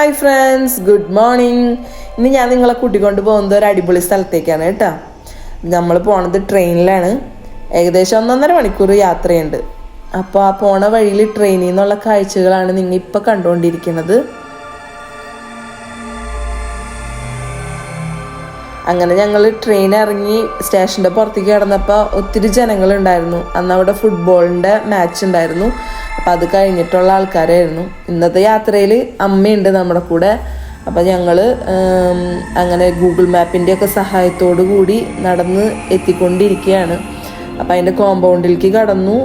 Hi friends, good morning. ഇന്ന് ഞാൻ നിങ്ങളെ കൂട്ടിക്കൊണ്ട് പോകുന്നത് ഒരു അടിപൊളി സ്ഥലത്തേക്കാണ് കേട്ടോ. നമ്മൾ പോണത് ട്രെയിനിലാണ്. ഏകദേശം 1.5 മണിക്കൂർ യാത്രയുണ്ട്. അപ്പോൾ ആ പോണ വഴിയിൽ ട്രെയിനിൽ നിന്നുള്ള കാഴ്ചകളാണ് നിങ്ങൾ ഇപ്പോൾ കണ്ടുകൊണ്ടിരിക്കുന്നത്. അങ്ങനെ ഞങ്ങൾ ട്രെയിൻ ഇറങ്ങി സ്റ്റേഷൻ്റെ പുറത്തേക്ക് കിടന്നപ്പോൾ ഒത്തിരി ജനങ്ങളുണ്ടായിരുന്നു. അന്ന് അവിടെ ഫുട്ബോളിൻ്റെ മാച്ച് ഉണ്ടായിരുന്നു. അപ്പോൾ അത് കഴിഞ്ഞിട്ടുള്ള ആൾക്കാരായിരുന്നു. ഇന്നത്തെ യാത്രയിൽ അമ്മയുണ്ട് നമ്മുടെ കൂടെ. അപ്പോൾ ഞങ്ങൾ അങ്ങനെ ഗൂഗിൾ മാപ്പിൻ്റെയൊക്കെ സഹായത്തോടു കൂടി നടന്ന് എത്തിക്കൊണ്ടിരിക്കുകയാണ്. അപ്പോൾ അതിൻ്റെ കോമ്പൗണ്ടിലേക്ക് കടന്നു.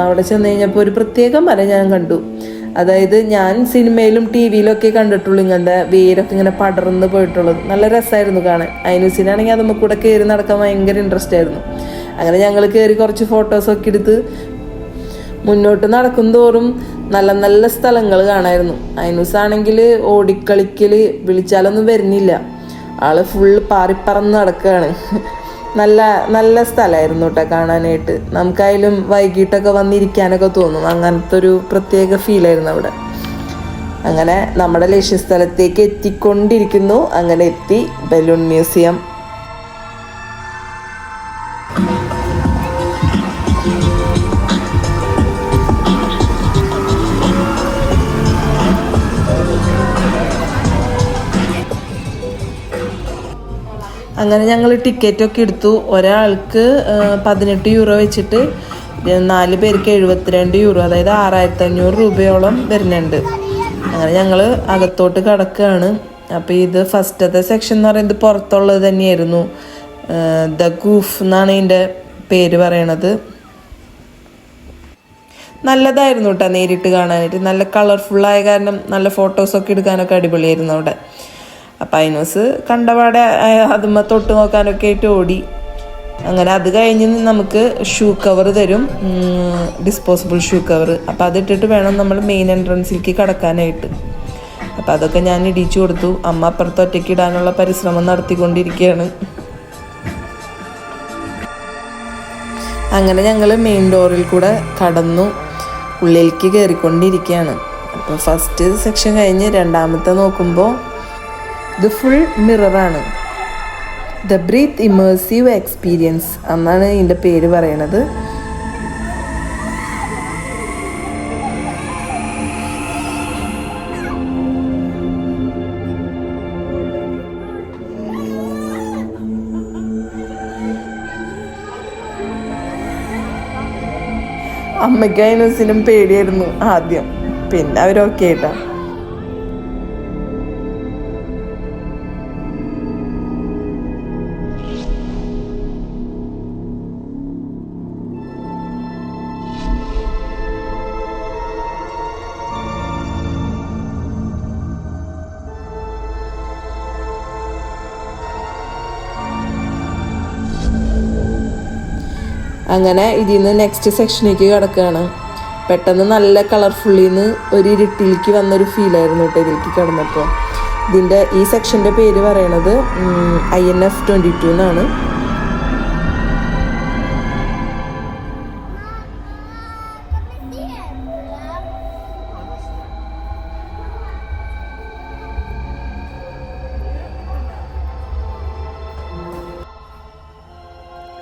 അവിടെ ചെന്ന് കഴിഞ്ഞപ്പോൾ ഒരു പ്രത്യേക മല ഞാൻ കണ്ടു. അതായത് ഞാൻ സിനിമയിലും ടി വിയിലൊക്കെ കണ്ടിട്ടുള്ളൂ ഇങ്ങനത്തെ വേരൊക്കെ ഇങ്ങനെ പടർന്ന് പോയിട്ടുള്ളത്. നല്ല രസമായിരുന്നു കാണാൻ. അതിനുസിനാണെങ്കിൽ അത് നമുക്ക് കൂടെ കയറി നടക്കാൻ ഭയങ്കര ഇൻട്രസ്റ്റ് ആയിരുന്നു. അങ്ങനെ ഞങ്ങൾ കയറി കുറച്ച് ഫോട്ടോസൊക്കെ എടുത്ത് മുന്നോട്ട് നടക്കും തോറും നല്ല നല്ല സ്ഥലങ്ങൾ കാണായിരുന്നു. അതിനുസാണെങ്കിൽ ഓടിക്കളിക്കൽ വിളിച്ചാലൊന്നും വരുന്നില്ല. ആള് ഫുൾ പാറിപ്പറന്ന് നടക്കുകയാണ്. നല്ല നല്ല സ്ഥലമായിരുന്നു കേട്ടോ കാണാനായിട്ട്. നമുക്കായാലും വൈകിട്ടൊക്കെ വന്നിരിക്കാനൊക്കെ തോന്നും. അങ്ങനത്തെ ഒരു പ്രത്യേക ഫീലായിരുന്നു അവിടെ. അങ്ങനെ നമ്മുടെ ലക്ഷ്യസ്ഥലത്തേക്ക് എത്തിക്കൊണ്ടിരിക്കുന്നു. അങ്ങനെ എത്തി ബലൂൺ മ്യൂസിയം. അങ്ങനെ ഞങ്ങൾ ടിക്കറ്റൊക്കെ എടുത്തു. ഒരാൾക്ക് 18 യൂറോ വെച്ചിട്ട് 4 പേർക്ക് 72 യൂറോ, അതായത് 6500 രൂപയോളം വരുന്നുണ്ട്. അങ്ങനെ ഞങ്ങൾ അകത്തോട്ട് കിടക്കുകയാണ്. അപ്പോൾ ഇത് ഫസ്റ്റത്തെ സെക്ഷൻ എന്ന് പറയുന്നത് പുറത്തുള്ളത് തന്നെയായിരുന്നു. ദ ഗൂഫ് എന്നാണ് ഇതിൻ്റെ പേര് പറയണത്. നല്ലതായിരുന്നു കേട്ടോ നേരിട്ട് കാണാനായിട്ട്. നല്ല കളർഫുള്ളായ കാരണം നല്ല ഫോട്ടോസൊക്കെ എടുക്കാനൊക്കെ അടിപൊളിയായിരുന്നു അവിടെ. അപ്പം അതിനോസ് കണ്ടപാടെ അതുമ്മ തൊട്ട് നോക്കാനൊക്കെ ആയിട്ട് ഓടി. അങ്ങനെ അത് കഴിഞ്ഞ് നമുക്ക് ഷൂ കവർ തരും, ഡിസ്പോസിബിൾ ഷൂ കവർ. അപ്പം അതിട്ടിട്ട് വേണം നമ്മൾ മെയിൻ എൻട്രൻസിലേക്ക് കടക്കാനായിട്ട്. അപ്പം അതൊക്കെ ഞാൻ ഇടിച്ചു കൊടുത്തു. അമ്മ അപ്പുറത്ത് ഒറ്റയ്ക്ക് ഇടാനുള്ള പരിശ്രമം നടത്തിക്കൊണ്ടിരിക്കുകയാണ്. അങ്ങനെ ഞങ്ങൾ മെയിൻ ഡോറിൽ കൂടെ കടന്നു ഉള്ളിലേക്ക് കയറിക്കൊണ്ടിരിക്കുകയാണ്. അപ്പോൾ ഫസ്റ്റ് സെക്ഷൻ കഴിഞ്ഞ് രണ്ടാമത്തെ നോക്കുമ്പോൾ ഇത് ഫുൾ മിററാണ്. ദ ബ്രീത്ത് ഇമേഴ്സീവ് എക്സ്പീരിയൻസ് എന്നാണ് ഇതിൻ്റെ പേര് പറയണത്. അമ്മയ്ക്ക് അതിനും പേടിയായിരുന്നു ആദ്യം, പിന്നെ അവരൊക്കെ ആയിട്ടാ. അങ്ങനെ ഇതിൽ നിന്ന് നെക്സ്റ്റ് സെക്ഷനിലേക്ക് കിടക്കുകയാണ്. പെട്ടെന്ന് നല്ല കളർഫുള്ളിന്ന് ഒരു ഇരുട്ടിലേക്ക് വന്നൊരു ഫീലായിരുന്നു കേട്ടോ ഇതിലേക്ക് കിടന്നപ്പോൾ. ഇതിൻ്റെ ഈ സെക്ഷൻ്റെ പേര് പറയണത് INF 22 എന്നാണ്.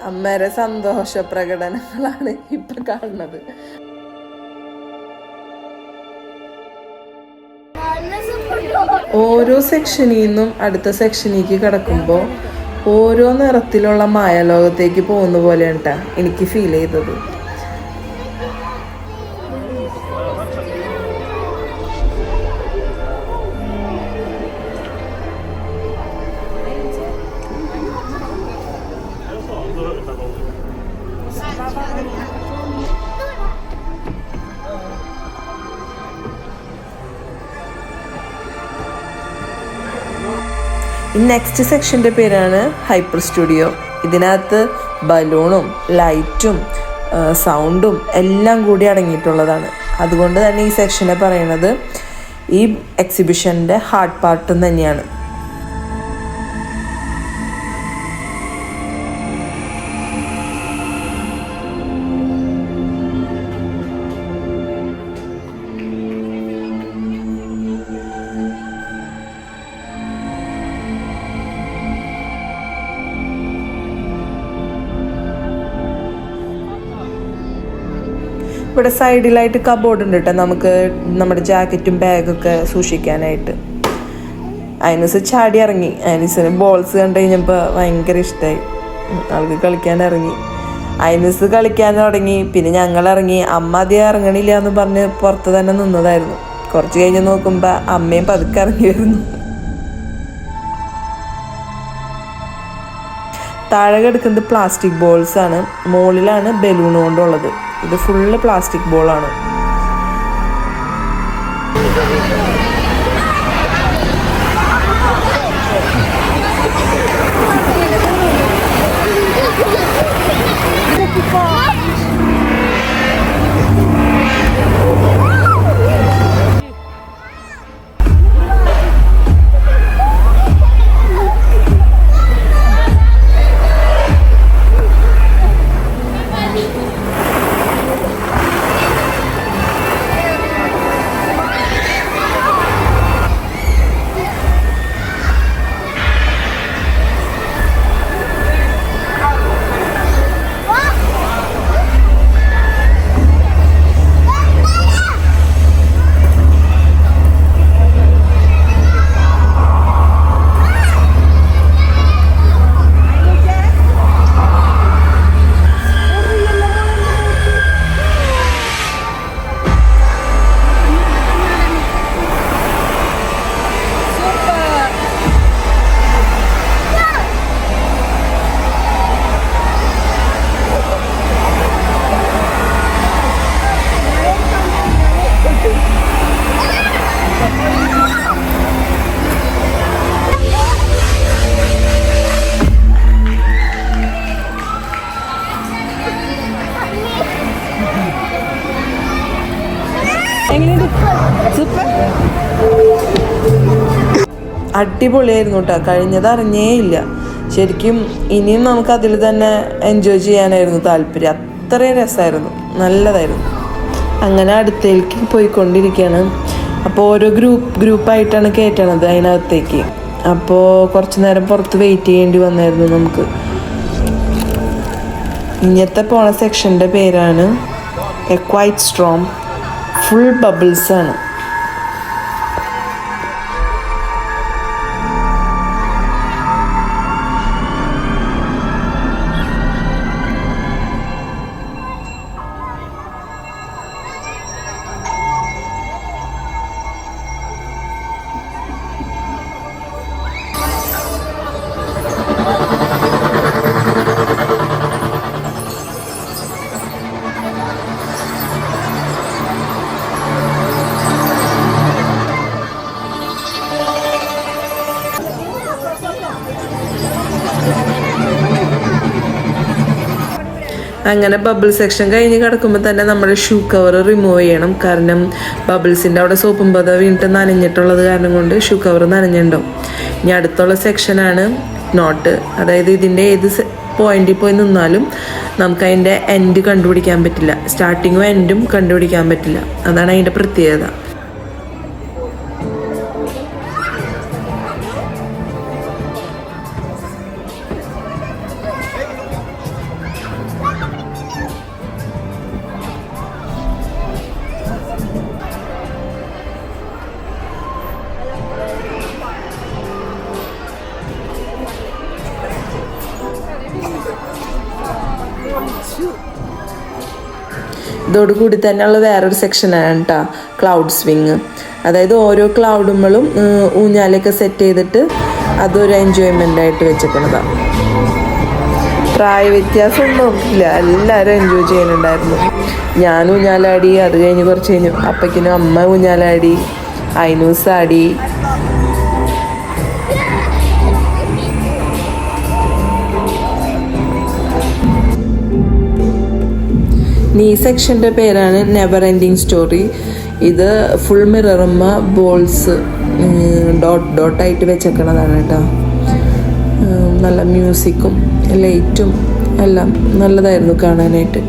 അമ്മേരെ സന്തോഷ പ്രകടനങ്ങളാണ് ഇപ്പൊ കാണുന്നത്. ഓരോ സെക്ഷനിൽ നിന്നും അടുത്ത സെക്ഷനിലേക്ക് കിടക്കുമ്പോൾ ഓരോ നിറത്തിലുള്ള മായാലോകത്തേക്ക് പോകുന്ന പോലെയാണ് കേട്ടോ എനിക്ക് ഫീൽ ചെയ്തത്. ഈ നെക്സ്റ്റ് സെക്ഷൻ്റെ പേരാണ് ഹൈപ്പർ സ്റ്റുഡിയോ. ഇതിനകത്ത് ബലൂണും ലൈറ്റും സൗണ്ടും എല്ലാം കൂടി അടങ്ങിയിട്ടുള്ളതാണ്. അതുകൊണ്ട് തന്നെ ഈ സെക്ഷനെ പറയുന്നത് ഈ എക്സിബിഷൻ്റെ ഹാർട്ട് പാർട്ട് തന്നെയാണ്. ഇവിടെ സൈഡിലായിട്ട് കബോർഡ് ഉണ്ട് കേട്ടോ, നമുക്ക് നമ്മുടെ ജാക്കറ്റും ബാഗൊക്കെ സൂക്ഷിക്കാനായിട്ട്. ഐനൂസ് ചാടി ഇറങ്ങി. ഐനൂസിന് ബോൾസ് കണ്ടു കഴിഞ്ഞപ്പോൾ ഭയങ്കര ഇഷ്ടമായി, ആൾക്ക് കളിക്കാൻ ഇറങ്ങി. ഐനൂസ് കളിക്കാൻ തുടങ്ങി, പിന്നെ ഞങ്ങൾ ഇറങ്ങി. അമ്മ അധികം ഇറങ്ങണില്ല എന്ന് പറഞ്ഞ് പുറത്ത് തന്നെ നിന്നതായിരുന്നു. കുറച്ച് കഴിഞ്ഞ് നോക്കുമ്പോൾ അമ്മയും പതുക്കെ ഇറങ്ങി വരുന്നു. താഴെ കിടക്കുന്നത് പ്ലാസ്റ്റിക് ബോൾസ് ആണ്, മുകളിലാണ് ബലൂൺ കൊണ്ടുള്ളത്. ഇത് ഫുള്ള് പ്ലാസ്റ്റിക് ബോളാണ്. അടിപൊളിയായിരുന്നു കേട്ടോ, കഴിഞ്ഞത് അറിഞ്ഞേ ഇല്ല. ശരിക്കും ഇനിയും നമുക്ക് അതിൽ തന്നെ എൻജോയ് ചെയ്യാനായിരുന്നു താല്പര്യം. അത്രയും രസമായിരുന്നു, നല്ലതായിരുന്നു. അങ്ങനെ അടുത്തേക്ക് പോയിക്കൊണ്ടിരിക്കുകയാണ്. അപ്പോൾ ഓരോ ഗ്രൂപ്പായിട്ടാണ് കയറ്റണത് അതിനകത്തേക്ക്. അപ്പോൾ കുറച്ച് നേരം പുറത്ത് വെയിറ്റ് ചെയ്യേണ്ടി വന്നായിരുന്നു നമുക്ക്. ഇങ്ങനത്തെ പോണ സെക്ഷൻ്റെ പേരാണ് A quite Strom. Full bubbles ആണ്. അങ്ങനെ ബബിൾ സെക്ഷൻ കഴിഞ്ഞ് കിടക്കുമ്പോൾ തന്നെ നമ്മുടെ ഷൂ കവർ റിമൂവ് ചെയ്യണം. കാരണം ബബിൾസിൻ്റെ അവിടെ സോപ്പും പത വീണിട്ട് നനഞ്ഞിട്ടുള്ളത് കാരണം കൊണ്ട് ഷൂ കവർ നനഞ്ഞിട്ടുണ്ടാവും. ഇനി അടുത്തുള്ള സെക്ഷനാണ് നോട്ട്. അതായത് ഇതിൻ്റെ ഏത് പോയിന്റിൽ പോയി നിന്നാലും നമുക്ക് അതിൻ്റെ എൻഡ് കണ്ടുപിടിക്കാൻ പറ്റില്ല, സ്റ്റാർട്ടിങ്ങും എൻഡും കണ്ടുപിടിക്കാൻ പറ്റില്ല. അതാണ് അതിൻ്റെ പ്രത്യേകത. ഇതോടുകൂടി തന്നെയുള്ള വേറൊരു സെക്ഷനാണ് കേട്ടോ ക്ലൗഡ് സ്വിങ്. അതായത് ഓരോ ക്ലൗഡുകളും ഊഞ്ഞാലൊക്കെ സെറ്റ് ചെയ്തിട്ട് അതൊരു എൻജോയ്മെൻ്റ് ആയിട്ട് വെച്ചേക്കുന്നതാണ്. പ്രായ വ്യത്യാസമൊന്നും നോക്കില്ല, എല്ലാവരും എൻജോയ് ചെയ്യുന്നുണ്ടായിരുന്നു. ഞാൻ ഊഞ്ഞാലാടി, അത് കഴിഞ്ഞ് കുറച്ച് കഴിഞ്ഞു അപ്പയ്ക്കിനും അമ്മ ഊഞ്ഞാലാടി, ഐനൂസ് ആടി. ഈ സെക്ഷൻ്റെ പേരാണ് നെവർ എൻഡിങ് സ്റ്റോറി. ഇത് ഫുൾ മിററുമ്മ ബോൾസ് ഡോട്ടായിട്ട് വെച്ചേക്കണതാണ് കേട്ടോ. നല്ല മ്യൂസിക്കും ലൈറ്റും എല്ലാം നല്ലതായിരുന്നു കാണാനായിട്ട്.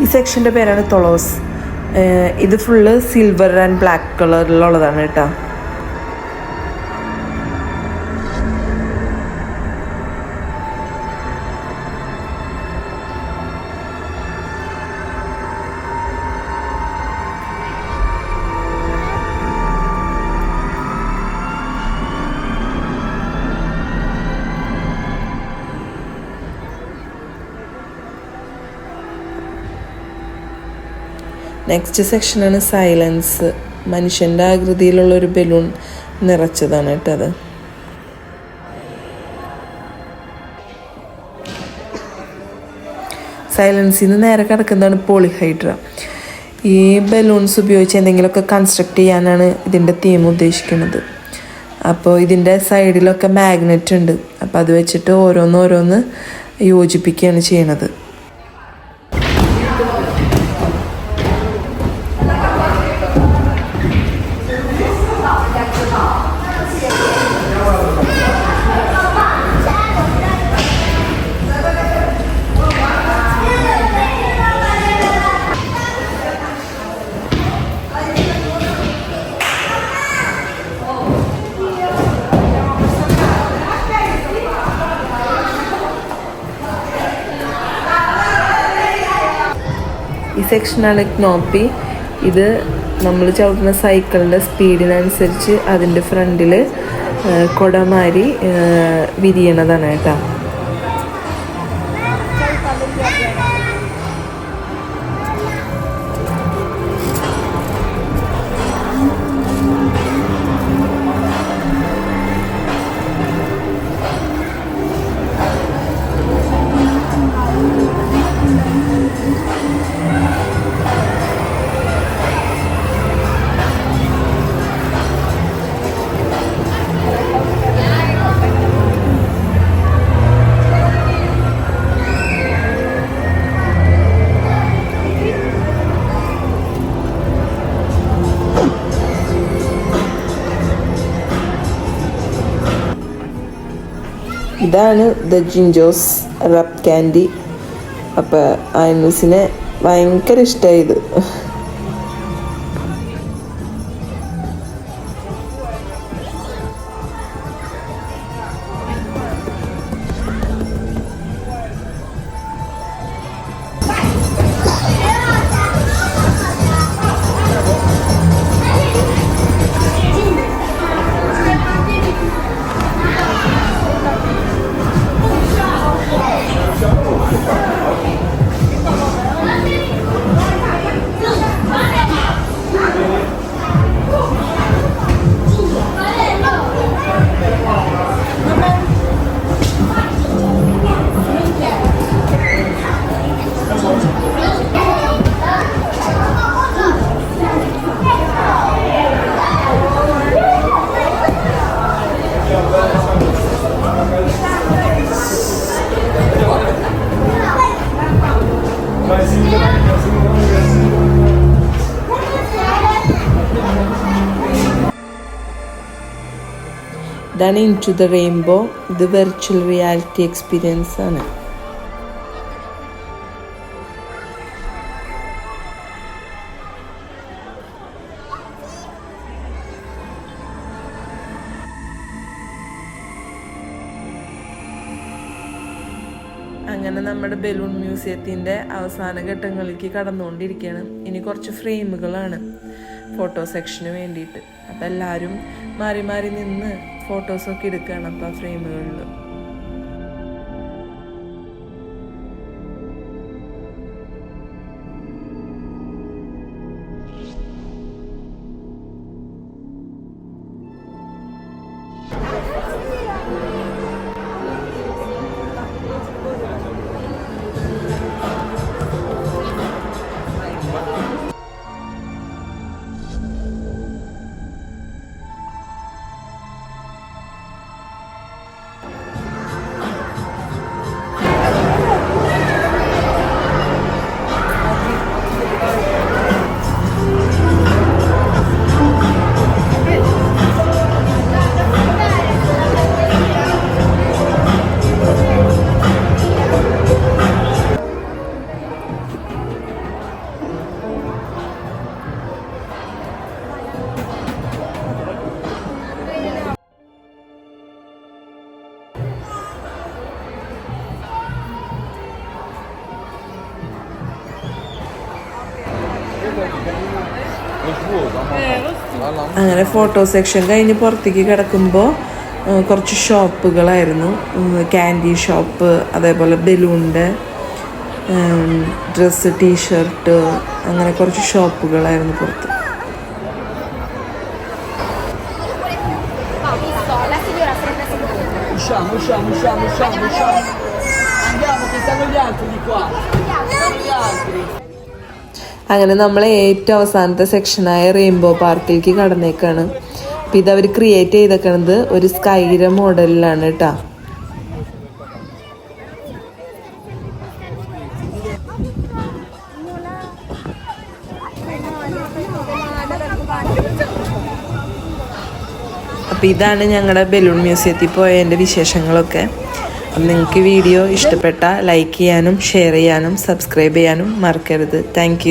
ഈ സെക്ഷൻ്റെ പേരാണ് തൊളോസ്. ഇത് ഫുള്ള് സിൽവർ ആൻഡ് ബ്ലാക്ക് കളറിലുള്ളതാണ് കേട്ടോ. നെക്സ്റ്റ് സെക്ഷനാണ് സൈലൻസ്. മനുഷ്യൻ്റെ ആകൃതിയിലുള്ളൊരു ബലൂൺ നിറച്ചതാണ് കേട്ടത്. സൈലൻസിൽ നിന്ന് നേരെ കിടക്കുന്നതാണ് പോളിഹൈഡ്ര. ഈ ബലൂൺസ് ഉപയോഗിച്ച് എന്തെങ്കിലുമൊക്കെ കൺസ്ട്രക്ട് ചെയ്യാനാണ് ഇതിൻ്റെ തീം ഉദ്ദേശിക്കുന്നത്. അപ്പോൾ ഇതിൻ്റെ സൈഡിലൊക്കെ മാഗ്നറ്റ് ഉണ്ട്. അപ്പോൾ അത് വെച്ചിട്ട് ഓരോന്ന് യോജിപ്പിക്കുകയാണ് ചെയ്യണത്. ഈ സെക്ഷനാണ് ക്നോപ്പി. ഇത് നമ്മൾ ചവിട്ടുന്ന സൈക്കിളിൻ്റെ സ്പീഡിനനുസരിച്ച് അതിൻ്റെ ഫ്രണ്ടിൽ കുടമാരി വിരിയണതാണ് കേട്ടോ. ഇതാണ് ദ ജിഞ്ചോസ് റബ് ക്യാൻഡി. അപ്പോൾ ആനൂസിനെ ഭയങ്കര ഇഷ്ടമായി ഇത്. ഇതാണ് ഇൻടു ദ റെയിൻബോ. ഇത് വെർച്വൽ റിയാലിറ്റി എക്സ്പീരിയൻസ് ആണ്. അങ്ങനെ നമ്മുടെ ബലൂൺ മ്യൂസിയത്തിൻ്റെ അവസാന ഘട്ടങ്ങളിലേക്ക് കടന്നുകൊണ്ടിരിക്കുകയാണ്. ഇനി കുറച്ച് ഫ്രെയിമുകളാണ് ഫോട്ടോ സെക്ഷന് വേണ്ടിയിട്ട്. അപ്പം എല്ലാവരും മാറി മാറി നിന്ന് ഫോട്ടോസൊക്കെ എടുക്കുകയാണ് അപ്പം ആ ഫ്രെയിമുകളിൽ. അങ്ങനെ ഫോട്ടോ സെക്ഷൻ കഴിഞ്ഞ് പുറത്തേക്ക് കിടക്കുമ്പോൾ കുറച്ച് ഷോപ്പുകളായിരുന്നു. ക്യാൻഡി ഷോപ്പ്, അതേപോലെ ബലൂണിൻ്റെ ഡ്രസ്സ്, ടീഷർട്ട്, അങ്ങനെ കുറച്ച് ഷോപ്പുകളായിരുന്നു പുറത്ത്. അങ്ങനെ നമ്മൾ ഏറ്റവും അവസാനത്തെ സെക്ഷനായ റെയിൻബോ പാർക്കിലേക്ക് കടന്നേക്കാണ്. അപ്പം ഇതവർ ക്രിയേറ്റ് ചെയ്തേക്കണത് ഒരു സ്കൈര മോഡലിലാണ് കേട്ടോ. അപ്പം ഇതാണ് ഞങ്ങളുടെ ബലൂൺ മ്യൂസിയത്തിൽ പോയതിൻ്റെ വിശേഷങ്ങളൊക്കെ. അപ്പം നിങ്ങൾക്ക് വീഡിയോ ഇഷ്ടപ്പെട്ട ലൈക്ക് ചെയ്യാനും ഷെയർ ചെയ്യാനും സബ്സ്ക്രൈബ് ചെയ്യാനും മറക്കരുത്. താങ്ക്